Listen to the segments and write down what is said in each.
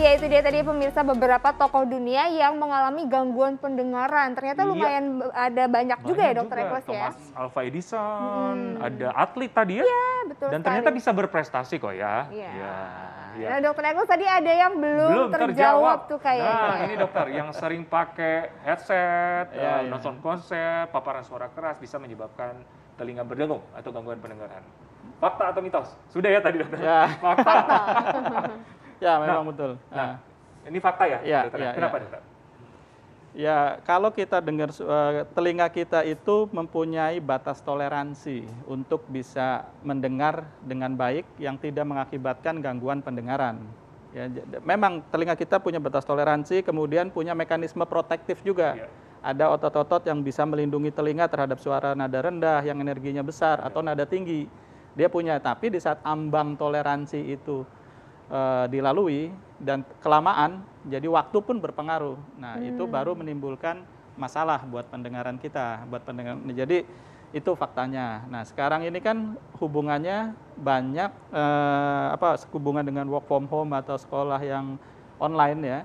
Iya, itu dia tadi pemirsa beberapa tokoh dunia yang mengalami gangguan pendengaran. Ternyata lumayan ada banyak juga ya Dokter Ekles ya. Thomas Alva Edison, ada atlet tadi ya. Iya, betul Dan sekali. ternyata bisa berprestasi kok ya. Iya. Ya. Nah, Dokter Ekles tadi ada yang belum terjawab tuh kayaknya. Nah, ini dokter yang sering pakai headset, nonton konser, paparan suara keras bisa menyebabkan telinga berdengung atau gangguan pendengaran. Fakta atau mitos? Sudah ya tadi dokter? Ya. Fakta. Ya, memang betul. Nah, ini fakta ya? Ya, dokter? ya, Kenapa ya. dokter? Ya, kalau kita dengar telinga kita itu mempunyai batas toleransi untuk bisa mendengar dengan baik yang tidak mengakibatkan gangguan pendengaran. Ya, memang telinga kita punya batas toleransi, kemudian punya mekanisme protektif juga. Ya. Ada otot-otot yang bisa melindungi telinga terhadap suara nada rendah yang energinya besar atau nada tinggi. Dia punya, tapi di saat ambang toleransi itu dilalui dan kelamaan, jadi waktu pun berpengaruh. Nah, itu baru menimbulkan masalah buat pendengaran kita, buat pendengaran. Jadi itu faktanya. Nah, sekarang ini kan hubungannya banyak hubungan dengan work from home atau sekolah yang online ya.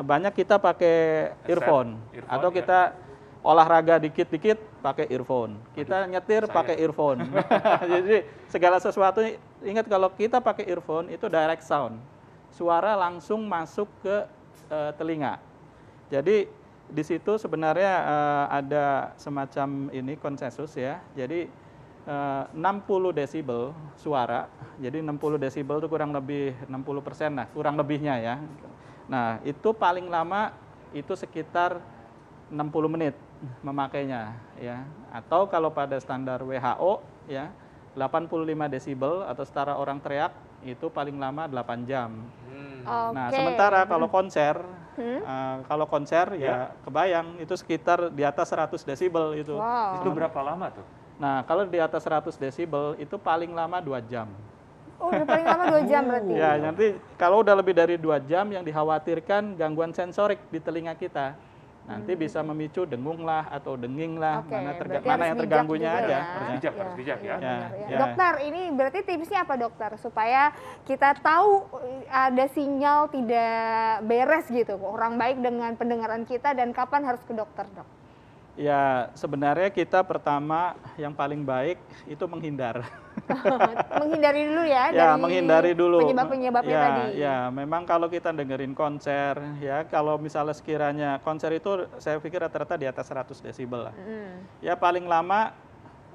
Banyak kita pakai earphone atau kita olahraga dikit-dikit pakai earphone. Kita nyetir pakai earphone. Jadi segala sesuatu, ingat kalau kita pakai earphone itu direct sound. Suara langsung masuk ke telinga. Jadi di situ sebenarnya ada semacam ini konsensus ya. Jadi 60 desibel suara. Jadi 60 desibel itu kurang lebih 60% lah, kurang lebihnya ya. Nah, itu paling lama itu sekitar 60 menit memakainya ya. Atau kalau pada standar WHO ya 85 desibel atau setara orang teriak itu paling lama 8 jam. Nah, sementara kalau konser ya kebayang itu sekitar di atas 100 desibel itu. Wow. Itu berapa lama tuh? Nah, kalau di atas 100 desibel itu paling lama 2 jam. Oh, udah paling lama 2 jam berarti. Ya, nanti kalau udah lebih dari 2 jam yang dikhawatirkan gangguan sensorik di telinga kita. Nanti bisa memicu dengung lah atau denging lah, mana yang terganggunya aja. Harus bijak ya. Dokter, ini berarti tipsnya apa dokter? Supaya kita tahu ada sinyal tidak beres gitu, kurang baik dengan pendengaran kita dan kapan harus ke dokter, dok? Ya, sebenarnya kita pertama yang paling baik itu menghindar. Menghindari dulu ya, dari menghindari dulu penyebab-penyebapnya tadi. Ya, memang kalau kita dengerin konser, ya kalau misalnya sekiranya konser itu saya pikir rata-rata di atas 100 desibel lah. Ya paling lama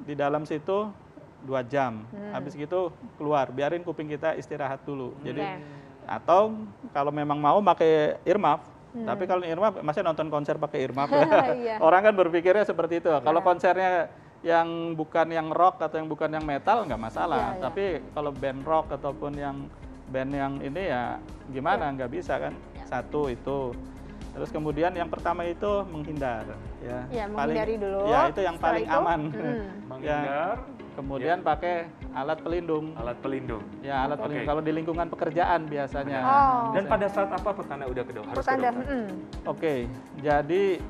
di dalam situ 2 jam. Habis gitu keluar, biarin kuping kita istirahat dulu. Jadi atau kalau memang mau pakai earmuff. Tapi kalau earmuff, masih nonton konser pakai earmuff. Orang kan berpikirnya seperti itu. Kalau konsernya yang bukan yang rock atau yang bukan yang metal nggak masalah. Tapi kalau band rock ataupun yang band yang ini ya gimana, nggak bisa kan. Satu itu. Terus kemudian yang pertama itu menghindar. Ya, menghindari dulu. Ya, itu yang paling aman. Menghindar. Kemudian pakai alat pelindung. Alat pelindung. Ya, alat pelindung. Kalau di lingkungan pekerjaan biasanya. Dan pada saat apa pertanda udah harus ke dokter? Oke, jadi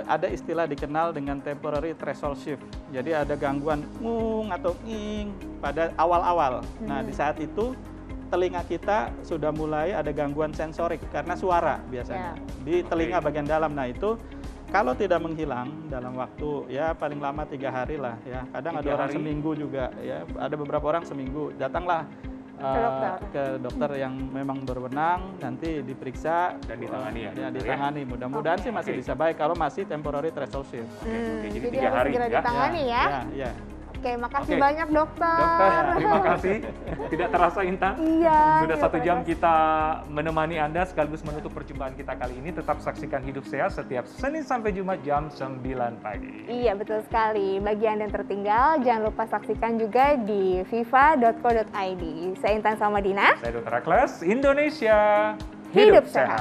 ada istilah dikenal dengan temporary threshold shift. Jadi ada gangguan ngung atau ing pada awal-awal. Nah, di saat itu telinga kita sudah mulai ada gangguan sensorik karena suara biasanya di telinga bagian dalam. Nah, itu kalau tidak menghilang dalam waktu ya paling lama 3 hari lah ya. Kadang ada orang seminggu juga ya. Ada beberapa orang seminggu. Datanglah ke dokter yang memang berwenang, nanti diperiksa dan ditangani ya. Ya, ditangani. Mudah-mudahan sih masih bisa baik kalau masih temporary threshold shift. Jadi 3 hari segera ditangani ya. Oke, makasih banyak dokter. Dokter, terima kasih. Tidak terasa Intan. Sudah 1 jam kita menemani Anda sekaligus menutup perjumpaan kita kali ini. Tetap saksikan Hidup Sehat setiap Senin sampai Jumat jam 9 pagi. Iya, betul sekali. Bagi Anda yang tertinggal, jangan lupa saksikan juga di viva.co.id. Saya Intan Salmadina. Saya Dr. Ekles, Indonesia Hidup Sehat.